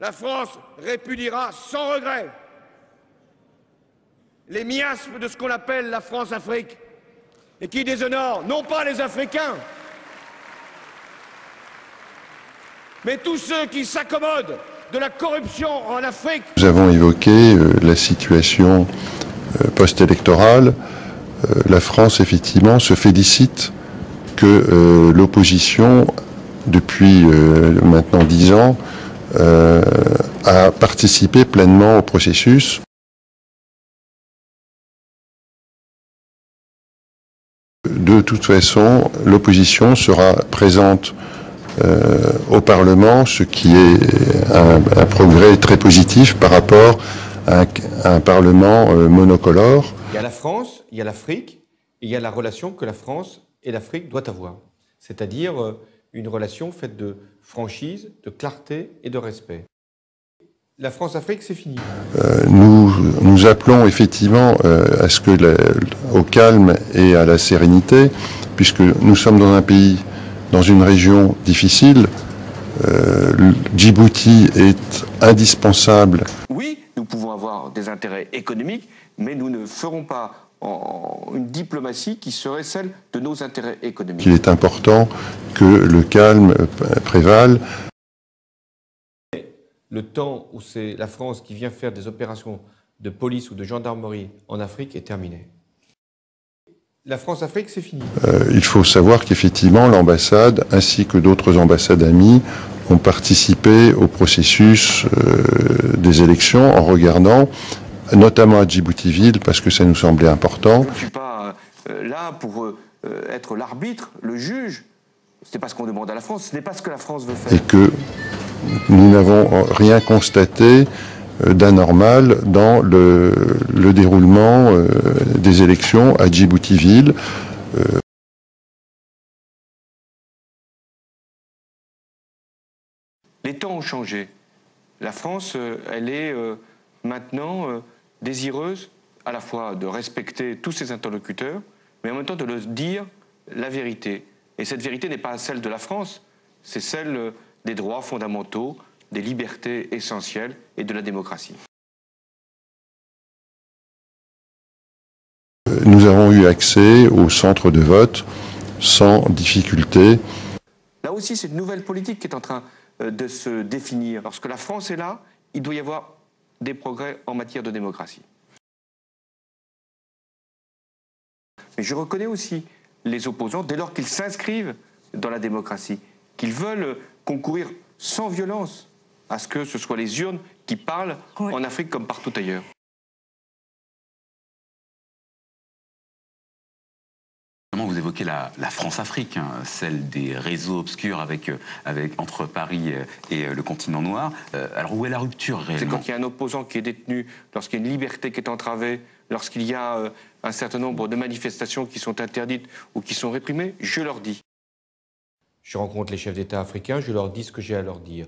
la France répudiera sans regret les miasmes de ce qu'on appelle la France-Afrique et qui déshonorent non pas les Africains, mais tous ceux qui s'accommodent de la corruption en Afrique. Nous avons évoqué la situation post-électorale. La France, effectivement, se félicite que l'opposition, depuis maintenant 10 ans, a participé pleinement au processus. De toute façon, l'opposition sera présente au Parlement, ce qui est un progrès très positif par rapport à un Parlement monocolore. Il y a la France, il y a l'Afrique, et il y a la relation que la France et l'Afrique doivent avoir. C'est-à-dire une relation faite de franchise, de clarté et de respect. La France-Afrique, c'est fini. Nous appelons effectivement à ce que au calme et à la sérénité, puisque nous sommes dans un pays, dans une région difficile. Djibouti est indispensable. Oui, nous pouvons avoir des intérêts économiques, mais nous ne ferons pas une diplomatie qui serait celle de nos intérêts économiques. Il est important que le calme prévale. Le temps où c'est la France qui vient faire des opérations de police ou de gendarmerie en Afrique est terminé. La France-Afrique, c'est fini. Il faut savoir qu'effectivement, l'ambassade, ainsi que d'autres ambassades amies, ont participé au processus des élections en regardant, notamment à Djibouti-Ville, parce que ça nous semblait important. Je ne suis pas là pour être l'arbitre, le juge. Ce n'est pas ce qu'on demande à la France, ce n'est pas ce que la France veut faire. Et que nous n'avons rien constaté d'anormal dans le déroulement des élections à Djibouti-Ville. Les temps ont changé. La France, elle est maintenant désireuse à la fois de respecter tous ses interlocuteurs, mais en même temps de leur dire la vérité. Et cette vérité n'est pas celle de la France, c'est celle des droits fondamentaux, des libertés essentielles et de la démocratie. Nous avons eu accès au centre de vote sans difficulté. Là aussi, c'est une nouvelle politique qui est en train de se définir. Lorsque la France est là, il doit y avoir des progrès en matière de démocratie. Mais je reconnais aussi les opposants dès lors qu'ils s'inscrivent dans la démocratie, qu'ils veulent concourir sans violence à ce que ce soit les urnes qui parlent en Afrique comme partout ailleurs. Vous évoquez la France-Afrique, hein, celle des réseaux obscurs entre Paris et le continent noir. Alors où est la rupture réellement? C'est quand il y a un opposant qui est détenu, lorsqu'il y a une liberté qui est entravée, lorsqu'il y a un certain nombre de manifestations qui sont interdites ou qui sont réprimées, je leur dis. Je rencontre les chefs d'État africains, je leur dis ce que j'ai à leur dire.